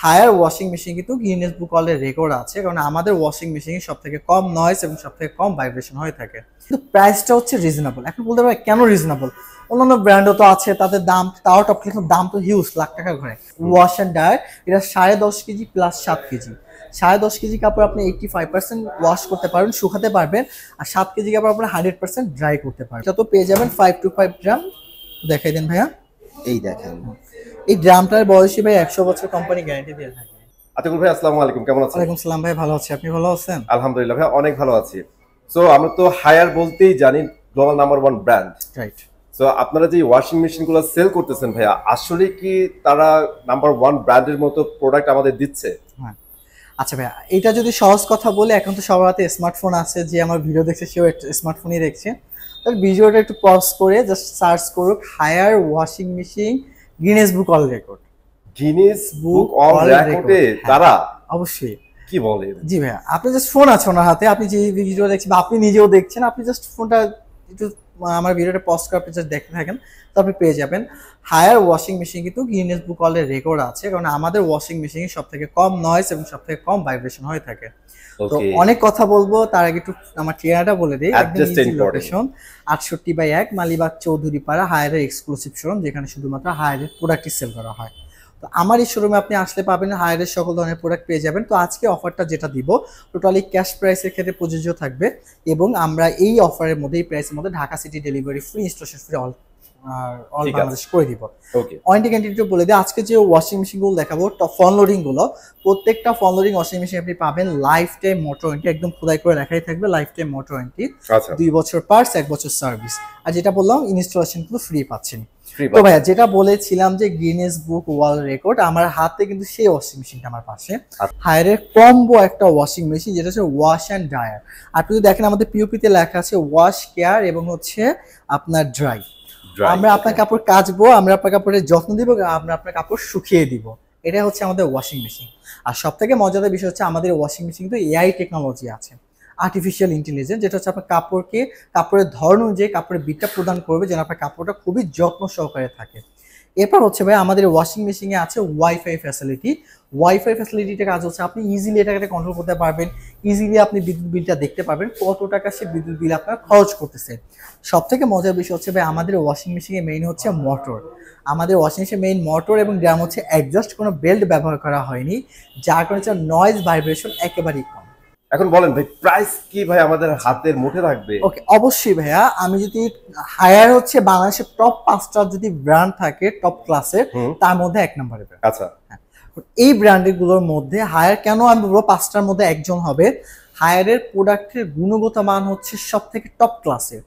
Higher washing machine কিন্তু Guinness বুক ওয়ার্ল্ডের record আছে, কারণ আমাদের ওয়াশিং মেশিনে সবথেকে কম নয়েজ এবং সবথেকে কম ভাইব্রেশন হয়ে থাকে। কিন্তু প্রাইসটা হচ্ছে রিজনেবল। এখন বলতে পারবে কেন রিজনেবল? অন্যান্য ব্র্যান্ডও তো আছে, তাদের দাম তাও টপ, কিন্তু দাম তো হিউজ, লাখ টাকা ঘরে। ওয়াশ অ্যান্ড ডায়ার এটা 10.5 কেজি প্লাস 7 কেজি। 10.5 কেজি কাপড় আপনি 85% ওয়াশ করতে পারবেন, শুকাতে পারবেন, আর 7 কেজি কাপড় আপনি 100% ড্রাই করতে পারবেন। যত পেয়ে যাবেন 5 to 5 ড্রাম। দেখাই দেন ভাইয়া, এই দেখেন এই ড্রামটার বয়সী ভাই 100 বছর কোম্পানি গ্যারান্টি দিয়ে থাকে। আতিকুল ভাই, আসসালামু আলাইকুম, কেমন আছেন? ওয়ালাইকুম সালাম ভাই, ভালো আছি, আপনি ভালো আছেন? আলহামদুলিল্লাহ ভাই, অনেক ভালো আছি। সো আমরা তো হায়ার বলতেই জানি global number 1 brand, right. So আপনারা যে ওয়াশিং মেশিনগুলো সেল করতেছেন ভাইয়া, আসলে কি তারা নাম্বার 1 ব্র্যান্ডের মতো প্রোডাক্ট আমাদের দিচ্ছে? হ্যাঁ, আচ্ছা ভাইয়া, এটা যদি সহজ কথা বলে, এখন তো সবার হাতে স্মার্টফোন আছে, যে আমার ভিডিও দেখছে সেও স্মার্টফোনই দেখছে। তাহলে ভিডিওটা একটু পজ করে জাস্ট সার্চ করুক Haier washing machine Guinness book world record. Guinness book of রেকর্ডে তারা? অবশ্যই। কি বলেন? জি ভাইয়া, আপনি জাস্ট ফোন আছে ওনার হাতে, আপনি যে ভিডিও দেখছেন বা আপনি নিজেও দেখছেন, আপনি জাস্ট ফোনটা একটু আমার ভিডিওটা পজ করে আপনি জাস্ট দেখতে থাকেন, তো আপনি পেয়ে যাবেন। হায়ার ওয়াশিং মেশিন কিন্তু গিনেস বুক ওয়ার্ল্ডের রেকর্ড আছে, কারণ আমাদের ওয়াশিং মেশিনে সবথেকে কম নয়েজ এবং সবথেকে কম ভাইব্রেশন হয়ে থাকে। তো অনেক কথা বলবো, তার আগে একটু আমার ঠিকানাটা বলে দিই। লোকেশন 68/1 মালিবাগ চৌধুরীপাড়া, হায়ারের এক্সক্লুসিভ শোরুম, যেখানে শুধুমাত্র হায়ারের প্রোডাক্টই সেল করা হয়। তো আমার এই শোরুমে আপনি আসলে পাবেন হায়ারের সকল ধরনের প্রোডাক্ট পেয়ে যাবেন। তো আজকে অফারটা যেটা দিব টোটালি ক্যাশ প্রাইসের ক্ষেত্রে প্রযোজ্য থাকবে, এবং আমরা এই অফারের মধ্যে, এই প্রাইসের মধ্যে Dhaka city delivery free, installation free, all Bangladesh করে দিব। ওয়ারেন্টি গ্যারান্টি বলে দিই। আজকে যে ওয়াশিং মেশিনগুলো দেখাবো, ফন লোডিং গুলো, প্রত্যেকটা ফন লোডিং ওয়াশিং মেশিন আপনি পাবেন লাইফ টাইম মোটর ওয়ারেন্টি, একদম খোদাই করে লেখাই থাকবে লাইফ টাইম মোটর ওয়ারেন্টি। 2 বছর পার্টস, 1 বছর সার্ভিস, আর যেটা বললাম ইনস্টলেশন কিন্তু ফ্রি পাচ্ছেন। তো ভাইয়া, যেটা বলেছিলাম যে গিনেস বুক ওয়ার্ল্ড রেকর্ড, আমার হাতে কিন্তু সেই ওয়াশিং মেশিনটা আমার পাশে, হায়ারের কম্বো একটা ওয়াশিং মেশিন, যেটা হচ্ছে ওয়াশ অ্যান্ড ড্রায়ার। আপনি যদি দেখেন আমাদের পিওপিতে লেখা আছে ওয়াশ কেয়ার এবং হচ্ছে আপনার ড্রাই। আমরা আপনার কাপড় কাচবো, আমরা আপনার কাপড়ের যত্ন দিব, আমরা আপনার কাপড় শুকিয়ে দিব। এটা হচ্ছে আমাদের ওয়াশিং মেশিন। আর সব থেকে মজাদার বিষয় হচ্ছে আমাদের ওয়াশিং মেশিন কিন্তু এআই টেকনোলজি আছে, আর্টিফিশিয়াল ইন্টেলিজেন্স, যেটা হচ্ছে আপনার কাপড়কে কাপড়ের ধরন অনুযায়ী কাপড়ের বিটটা প্রদান করবে, যেন আপনার কাপড়টা খুবই যত্ন সহকারে থাকে। এরপর হচ্ছে ভাই আমাদের ওয়াশিং মেশিনে আছে ওয়াইফাই ফ্যাসিলিটি। ওয়াইফাই ফ্যাসিলিটিটা কাজ হচ্ছে আপনি ইজিলি এটাকে কন্ট্রোল করতে পারবেন, ইজিলি আপনি বিদ্যুৎ বিলটা দেখতে পারবেন কত টাকা সে বিদ্যুৎ বিল আপনার খরচ করতেছে। সব থেকে মজার বিষয় হচ্ছে ভাই আমাদের ওয়াশিং মেশিনে মেইন হচ্ছে মোটর। আমাদের ওয়াশিং মেশিনে মেইন মোটর এবং ড্রাম হচ্ছে অ্যাডজাস্ট, কোনো বেল্ট ব্যবহার করা হয়নি, যার কারণে হচ্ছে নয়েজ ভাইব্রেশন একেবারেই কম। এখন বলেন ভাই, প্রাইস কি ভাই আমাদের হাতের মুঠে থাকবে? ওকে, অবশ্যই ভাইয়া। আমি যদি হায়ার হচ্ছে বাংলাদেশের টপ 5টা যদি ব্র্যান্ড থাকে টপ ক্লাসের, তার মধ্যে 1 নম্বরে। আচ্ছা, এই ব্র্যান্ডের গুলোর মধ্যে হায়ার কেন আমি বলবো 5টার মধ্যে একজন হবে? হায়ারের প্রোডাক্টের গুণগত মান হচ্ছে সব থেকে টপ ক্লাসের,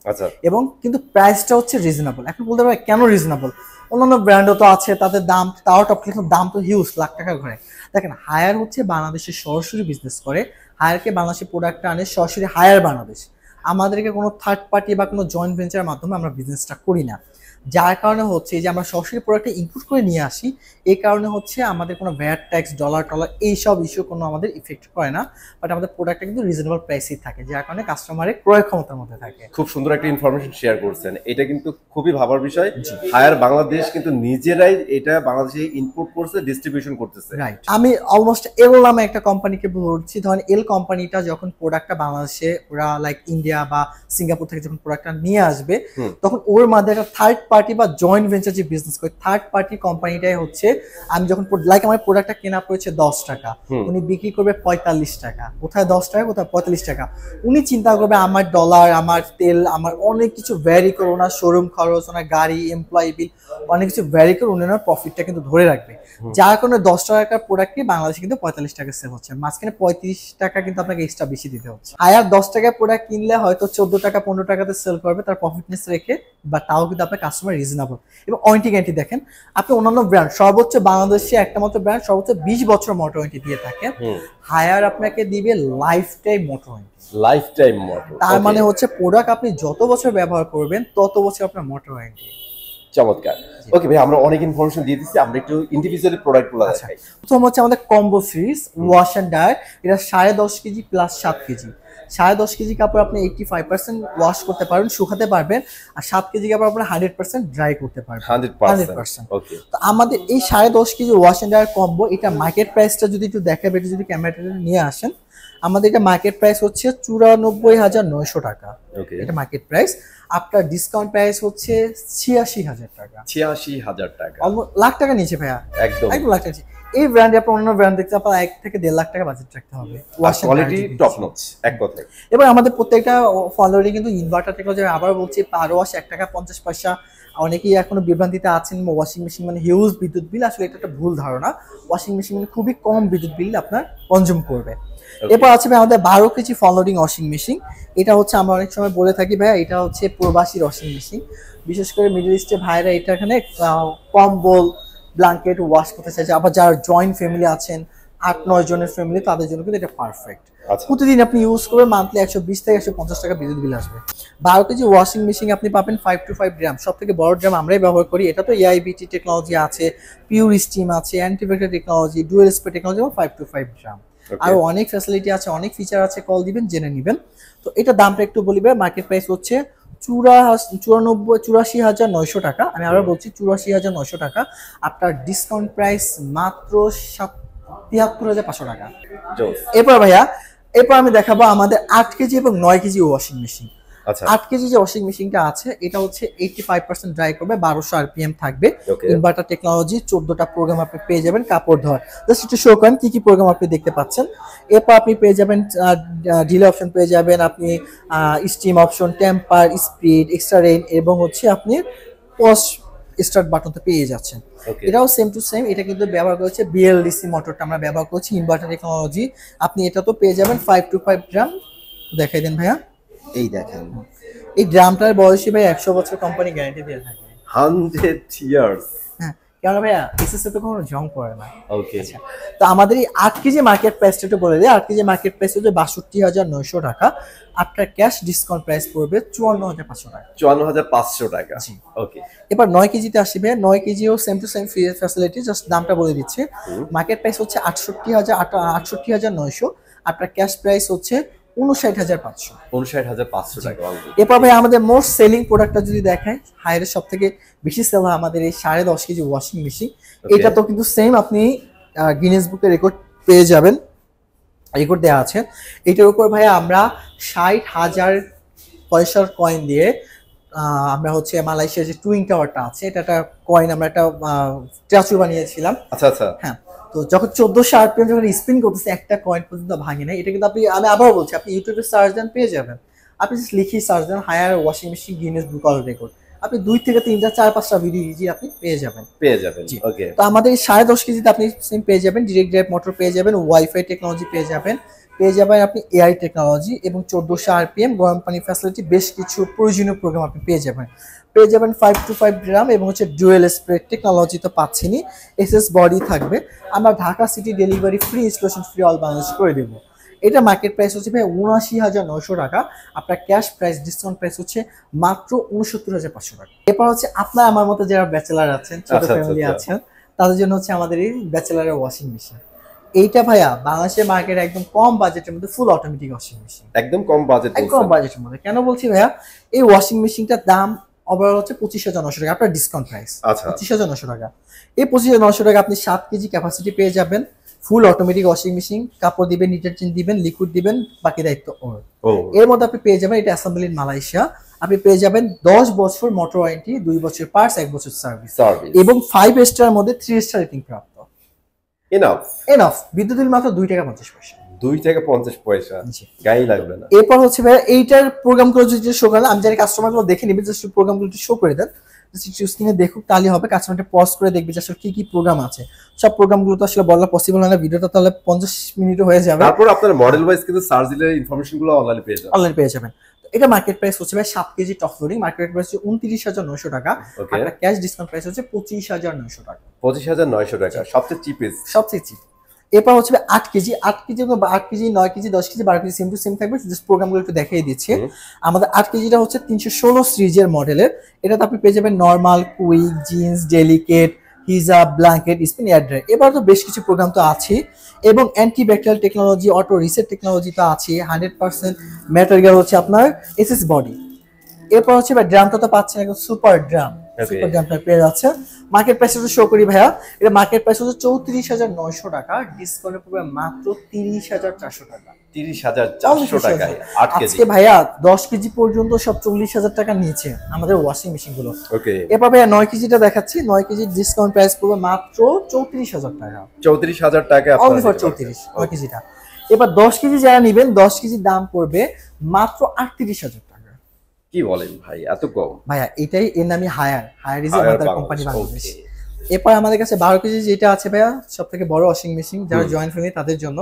এবং কিন্তু প্রাইসটা হচ্ছে রিজনেবল। এখন বলতে পারবে কেন রিজনেবল? অন্যান্য ব্র্যান্ডও তো আছে, তাদের দাম তাও টপ, কিন্তু দাম তো হিউজ, লাখ টাকা ঘরে। দেখেন, হায়ার হচ্ছে বাংলাদেশে সরাসরি বিজনেস করে, হায়ারকে বাংলাদেশে প্রোডাক্টটা আনে সরাসরি হায়ার বাংলাদেশ। আমাদেরকে কোনো থার্ড পার্টি বা কোনো জয়েন্ট ভেঞ্চারের মাধ্যমে আমরা বিজনেসটা করি না, যার কারণে হচ্ছে যে আমরা সরাসরি প্রোডাক্টটা ইনপুট করে নিয়ে আসি। এই কারণে হচ্ছে আমাদের কোনো ভ্যাট ট্যাক্স, ডলার টলার এইসব ইস্যু কোনো আমাদের ইফেক্ট করে না, বাট আমাদের প্রোডাক্টটা কিন্তু রিজনেবল প্রাইসেই থাকে, যার কারণে কাস্টমারের ক্রয় ক্ষমতার মধ্যে থাকে। খুব সুন্দর একটা ইনফরমেশন শেয়ার করছেন, এটা কিন্তু খুবই ভাবার বিষয়। হায়ার বাংলাদেশ কিন্তু নিজেরাই এটা বাংলাদেশে ইনপুট করছে, ডিস্ট্রিবিউশন করতেছে। রাইট। আমি অলমোস্ট এল নামে একটা কোম্পানিকে বলছি, ধরেন এল কোম্পানিটা যখন প্রোডাক্টটা বাংলাদেশে, ওরা লাইক ইন্ডিয়া বা সিঙ্গাপুর থেকে যখন প্রোডাক্টটা নিয়ে আসবে, তখন ওর মধ্যে একটা থার্ড পার্টি বা জয়েন্ট ভেঞ্চার যে বিজনেস করে, থার্ড পার্টি কোম্পানিটাই হচ্ছে, আমি যখন লাইক আমার প্রোডাক্টটা কেনা পড়েছে 10 টাকা, উনি বিক্রি করবে 45 টাকা, কোথায় 10 টাকা কোথায় 45 টাকা, উনি চিন্তা করবে আমার ডলার, আমার তেল, আমার অনেক কিছু ভ্যারি করে, ওনার শোরুম খরচ, ওনার গাড়ি, এমপ্লয়ি বিল, অনেক কিছু ভ্যারি করে উনি ওনার প্রফিটটা কিন্তু ধরে রাখবে, যার কারণে 10 টাকার প্রোডাক্টটি বাংলাদেশে কিন্তু 45 টাকা সেল হচ্ছে, মাঝখানে 35 টাকা কিন্তু আপনাকে এক্সট্রা বেশি দিতে হচ্ছে। হায়ার 10 টাকার প্রোডাক্ট কিনলে হয়তো 14 টাকা 15 টাকাতে সেল করবে তার প্রফিটনেস রেখে, বা তাও কিন্তু আপনার কাস্টমার রিজনেবল। এবং ওয়ারেন্টি গ্যারান্টি দেখেন, আপনি অন্যান্য ব্র্যান্ড সর্বোচ্চ বাংলাদেশে একটা মাত্র ব্র্যান্ড সর্বোচ্চ 20 বছর মোটর ওয়ারেন্টি দিয়ে থাকে, হায়ার আপনাকে দিবে life time motor warranty. Life time motor, তার মানে হচ্ছে প্রোডাক্ট আপনি যত বছর ব্যবহার করবেন তত বছর আপনার মোটর ওয়ারেন্টি। চমৎকার। ওকে ভাই, আমরা অনেক ইনফরমেশন দিয়ে দিচ্ছি, আমরা একটু ইন্ডিভিজুয়ালি প্রোডাক্টগুলো দেখাই। প্রথম হচ্ছে আমাদের combo series wash and dryer, এটা 10.5 কেজি প্লাস 7 কেজি। 10.5 কেজি কাপড় আপনি 85% ওয়াশ করতে পারবেন, শুকাতে পারবেন। আর 7 কেজি কাপড় আপনি 100% ড্রাই করতে পারবেন। 100%। ওকে। তো আমাদের এই 10.5 KG wash and dryer combo, এটা মার্কেট প্রাইসটা যদি একটু দেখাবে, এটা যদি ক্যামেরাটা নিয়ে আসেন, আমাদের এটা মার্কেট প্রাইস হচ্ছে 94,900 টাকা। ওকে। এটা মার্কেট প্রাইস। আপনার ডিসকাউন্ট প্রাইস হচ্ছে 86,000 টাকা। 86,000 টাকা, অলমোস্ট লাখ টাকা নিচে ভাইয়া, একদম একদম লাখ টাকা নিচে। এই ব্র্যান্ডে আপনার অন্য ব্র্যান্ড দেখতে আপনার 1 থেকে 1.5 লাখ টাকা বাজেট রাখতে হবে। কোয়ালিটি টপ নচ, এক কথায়। এবার আমাদের প্রত্যেকটা ফলোয়ারে কিন্তু ইনভার্টার টেকনোলজি, আবার বলছি পার ওয়াশ 1 টাকা 50 পয়সা। অনেকেই এখনো বিভ্রান্তিতে আছেন ওয়াশিং মেশিন মানে হিউজ বিদ্যুৎ বিল, আসলে এটা একটা ভুল ধারণা। ওয়াশিং মেশিন মানে খুবই কম বিদ্যুৎ বিল আপনার কনজিউম করবে। এরপর আছে ভাই আমাদের 12 কেজি ফলোডিং ওয়াশিং মেশিন। এটা হচ্ছে আমরা অনেক সময় বলে থাকি ভাইয়া, এটা হচ্ছে প্রবাসী ওয়াশিং মেশিন। বিশেষ করে মিডল ইস্টে ভাইরা এটা এখানে কম্বল ব্ল্যাঙ্কেট ওয়াশ করতে চাইছে, আবার যারা জয়েন্ট ফ্যামিলি আছেন 8-9 জনের ফ্যামিলি, তাদের জন্য কিন্তু এটা পারফেক্ট। প্রতিদিন আপনি ইউজ করবেন, মান্থলি 120 থেকে 150 টাকা বিদ্যুৎ বিল আসবে। 12 কেজি ওয়াশিং মেশিন আপনি পাবেন 5 to 5 ড্রাম, সব থেকে বড় ড্রাম আমরাই ব্যবহার করি। এটা তো এআইবিটি টেকনোলজি আছে, পিওর স্টিম আছে, antibacterial technology, dual spray technology, এবং 5 to 5 ড্রাম। আরো অনেক ফ্যাসিলিটি আছে, অনেক ফিচার আছে, কল দিবেন জেনে নেবেন। তো এটা দামটা একটু বলিবে। মার্কেট প্রাইস হচ্ছে 84,900 টাকা। আমি আবার বলছি 84,900 টাকা। আপনার ডিসকাউন্ট প্রাইস মাত্র 73,500 টাকা। এরপর ভাইয়া, এরপর আমি দেখাবো আমাদের 8 কেজি এবং 9 কেজি ওয়াশিং মেশিন। 8 কেজি যে ওয়াশিং মেশিনটা আছে, এটা হচ্ছে 85% ড্রাই করবে, 1200 RPM থাকবে, ইনভার্টার টেকনোলজি, 14টা প্রোগ্রাম আপনি পেয়ে যাবেন। কাপড় ধোয়ার জাস্ট একটু শো করেন কি কি প্রোগ্রাম আপনি দেখতে পাচ্ছেন। এরপর আপনি পেয়ে যাবেন ডিলে অপশন পেয়ে যাবেন, আপনি steam option, temper, speed, extra rain, এবং হচ্ছে আপনি পোস্ট স্টার্ট বাটন তো পেয়ে যাচ্ছেন। এটাও সেম টু সেম, এটা কিন্তু ব্যবহার করেছে বিএলডিসি মোটরটা আমরা ব্যবহার করছি, ইনভার্টার টেকনোলজি। আপনি এটা তো পেয়ে যাবেন 5 to 5 ড্রাম। দেখাই দেন ভাইয়া, এই দেখেন এই ড্রামটার বয়সী ভাই 100 বছর কোম্পানি গ্যারান্টি দিয়ে থাকে। 100 ইয়ার্স। হ্যাঁ, কেন ভাইয়া এসএসএ তো কোনো জং পড়ে না। ওকে। তো আমাদের এই 8 কেজি মার্কেট প্রাইসটা একটু বলে দিই। 8 কেজি মার্কেট প্রাইস হচ্ছে 62,900 টাকা। আপনার ক্যাশ ডিসকাউন্ট প্রাইস পড়বে 54,500 টাকা। 54,500 টাকা। ওকে। এবার 9 কেজিতে আসবে। 9 কেজিও same to same free facility, just দামটা বলে দিচ্ছি। মার্কেট প্রাইস হচ্ছে 68,900। আপনার ক্যাশ প্রাইস হচ্ছে 59,500। 59,500 টাকা। এরপর ভাই আমাদের মোস্ট সেলিং প্রোডাক্টটা যদি দেখায়, হায়ারের সব থেকে বেশি সেল হয় আমাদের এই 10.5 কেজি ওয়াশিং মেশিন। এটা তো কিন্তু সেম আপনি গিনেস বুকে রেকর্ড পেয়ে যাবেন, রেকর্ড দেওয়া আছে। এটার উপর ভাই আমরা 60,000 পয়সার কয়েন দিয়ে আমরা হচ্ছে মালয়েশিয়ার যে টুইন টাওয়ারটা আছে, এটা একটা কয়েন আমরা একটা স্ট্যাচু বানিয়েছিলাম। আচ্ছা আচ্ছা। হ্যাঁ, তো যখন 1400 RPM যখন স্পিন করতেছে, একটা কয়েন পর্যন্ত ভাঙে না। এটা কিন্তু আপনি, আমি আবারও বলছি, আপনি ইউটিউবে সার্চ দেন পেয়ে যাবেন। আপনি জাস্ট লিখি সার্চ দেন Haier washing machine Guinness book world record, আপনি 2 থেকে 3টা 4-5টা ভিডিও ইজি আপনি পেয়ে যাবেন। ওকে। তো আমাদের এই 10.5 কেজিতে আপনি সিম পেয়ে যাবেন, ডিরেক্ট ড্রাইভ মোটর পেয়ে যাবেন, ওয়াইফাই টেকনোলজি পেয়ে যাবেন আপনি এআই টেকনোলজি, এবং 1400 RPM গরম পানি ফ্যাসিলিটি, বেশ কিছু প্রয়োজনীয় প্রোগ্রাম আপনি পেয়ে যাবেন 5 to 5 ড্রাম, এবং হচ্ছে ডুয়েল স্প্রে টেকনোলজি তো পাচ্ছেনই, এসএস বডি থাকবে। আমরা Dhaka city delivery free, installation free, all Bangladesh করে দেবো। এটা মার্কেট প্রাইস হচ্ছে ভাই 79,900 টাকা। আপনার ক্যাশ প্রাইস ডিসকাউন্ট প্রাইস হচ্ছে মাত্র 69,500 টাকা। এরপর হচ্ছে আপনার আমার মতো যারা ব্যাচেলার আছেন, ছোট ফ্যামিলি আছেন, তাদের জন্য হচ্ছে আমাদের এই ব্যাচেলারের ওয়াশিং মেশিন। এইটা ভাইয়া বাংলাদেশের মার্কেটে একদম কম বাজেটের মধ্যে ফুল অটোমেটিক ওয়াশিং মেশিন, একদম কম বাজেট, একদম বাজেটের মধ্যে। কেন বলছি ভাইয়া, এই ওয়াশিং মেশিনটার দাম ওভারঅল হচ্ছে 25,900 টাকা। আপনার ডিসকাউন্ট প্রাইস 25,900 টাকা। এই 25,900 টাকা আপনি 7 কেজি ক্যাপাসিটি পেয়ে যাবেন, ফুল অটোমেটিক ওয়াশিং মেশিন, কাপড় দিবেন, ডিটারজেন্ট দিবেন, লিকুইড দিবেন, বাকি দায়িত্ব ওর। এর মধ্যে আপনি পেয়ে যাবেন, এটা অ্যাসেম্বলি ইন মালয়েশিয়া। আপনি পেয়ে যাবেন 10 বছর মোটর ওয়ারেন্টি, 2 বছর পার্টস, 1 বছর সার্ভিস, এবং 5 স্টারের মধ্যে 3 স্টার রেটিং প্রাপ্ত। এনাফ। বিদ্যুৎ বিল মাত্র 2 টাকা 50 পয়সা। 2 টাকা 50 পয়সা, গায়ে লাগবে না। এরপর হচ্ছে ভাই এইটার প্রোগ্রামগুলো যদি শো করেন, আমি জানি কাস্টমারগুলো দেখে নিবে, জাস্ট প্রোগ্রামগুলো একটু শো করে দেন, স্ক্রিনে দেখুক, তাহলে হবে। কাস্টমারটা পজ করে দেখবে যে আসলে কি কি প্রোগ্রাম আছে। সব প্রোগ্রামগুলো তো আসলে বলা পসিবল হয় না, ভিডিওটা তাহলে 50 মিনিটও হয়ে যাবে। তারপর আপনার মডেল ওয়াইজ কিন্তু সার্চ দিলে ইনফরমেশনগুলো অনলাইনে পেয়ে যাবেন। এটা মার্কেট প্রাইস হচ্ছে ভাই 7 KG top loading, market price হচ্ছে 29,900 টাকা। আপনার ক্যাশ ডিসকাউন্ট প্রাইস হচ্ছে 25,900 টাকা। 25,900 টাকা, সবচেয়ে চিপেস্ট, সবচেয়ে চিপ। এরপর হচ্ছে 8 KG, 8 KG, 8 KG, 9 KG, 10 KG, 12 KG, same to same থাকবে। জাস্ট প্রোগ্রামগুলো একটু দেখিয়ে দিচ্ছি। আমাদের 8 কেজিটা হচ্ছে 316 সিরিজের মডেলের। এটাতে আপনি পেয়ে যাবেন নরমাল, কুইক, জিন্স, ডেলিকেট, হিজাব, ব্ল্যাঙ্কেট, স্পিন, এয়ার ড্রাই। এবার তো বেশ কিছু প্রোগ্রাম তো আছে। এবং anti bacterial technology, auto reset technology তো আছে, 100% ম্যাটেরিয়াল হচ্ছে আপনার এসএস বডি। এরপর হচ্ছে ভাই ড্রামটা তো পাচ্ছেন একদম সুপার ড্রাম, সুপার ড্রামটা পেয়ে যাচ্ছে। মার্কেট প্রাইস তো শো করি ভাইয়া, এটা মার্কেট প্রাইস হচ্ছে 34,900 টাকা, ডিসকাউন্টে পড়বে মাত্র 30,400 টাকা। 30,400 টাকায় 8 কেজি। আজকে ভাইয়া 10 কেজি পর্যন্ত সব 40,000 টাকা নিচে আমাদের ওয়াশিং মেশিন গুলো। ওকে, এরপর ভাইয়া 9 কেজিটা দেখাচ্ছি, 9 কেজির ডিসকাউন্ট প্রাইস পড়বে মাত্র 34,000 টাকা। 34,000 টাকায় অনলি ফর 34 9 কেজিটা। এবার 10 কেজি যারা নেবেন 10 কেজির দাম পড়বে মাত্র 38,000 টাকা। কি বলেন ভাই, এত কম? ভাইয়া এটাই, এর নামই Haier is a mother company Bangladesh. এরপর আমাদের কাছে 12 কেজি যেটা আছে ভাইয়া, সব থেকে বড় ওয়াশিং মেশিন, যারা জয়েন্ট ফ্যামিলি তাদের জন্য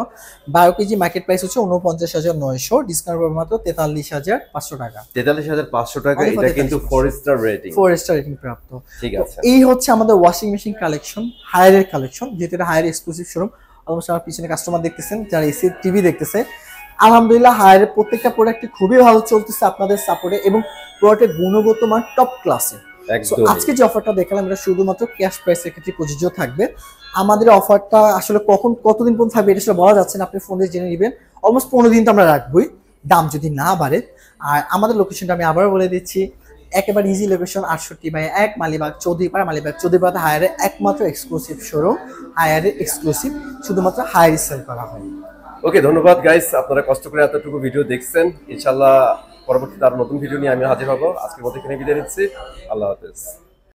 12 কেজি মার্কেট প্রাইস হচ্ছে 49,900, ডিসকাউন্ট পাবে মাত্র 43,500 টাকা। 43,500 টাকা, এটা কিন্তু 4 স্টার রেটিং, 4 স্টার রেটিং প্রাপ্ত। ঠিক আছে। এই হচ্ছে আমাদের ওয়াশিং মেশিন কালেকশন, হায়ারের কালেকশন, যেহেতু এটা হায়ার এক্সক্লুসিভ শোরুম। অলমোস্ট আমার পিছনে কাস্টমার দেখতেছেন, যারা এসি টিভি দেখতেছে, আলহামদুলিল্লাহ হায়ারের প্রত্যেকটা প্রোডাক্ট খুবই ভালো চলতেছে আপনাদের সাপোর্টে, এবং প্রোডাক্টের গুণগত মান টপ ক্লাসে। আজকে যে অফারটা দেখালাম এটা শুধুমাত্র ক্যাশ প্রাইসের ক্ষেত্রে প্রযোজ্য থাকবে। আমাদের অফারটা আসলে কতদিন পর্যন্ত থাকবে এটা আসলে বলা যাচ্ছে না, আপনি ফোন দিয়ে জেনে নেবেন। অলমোস্ট 15 দিন তো আমরা রাখবোই, দাম যদি না বাড়ে। আর আমাদের লোকেশনটা আমি আবার বলে দিচ্ছি, একেবারে ইজি লোকেশন, 68/1 মালিবাগ, চৌধুরীপাড়া মালিবাগ। চৌধুরীপাড়া হায়ারের একমাত্র এক্সক্লুসিভ শোরুম, হায়ারের এক্সক্লুসিভ, শুধুমাত্র হায়ারই সেল করা হয়। ওকে, ধন্যবাদ গাইস, আপনারা কষ্ট করে এতটুকু ভিডিও দেখছেন। ইনশাআল্লাহ পরবর্তীতে আর নতুন ভিডিও নিয়ে আমি হাজির হব। আজকের মতো এখানে বিদায় নিচ্ছি, আল্লাহ হাফেজ।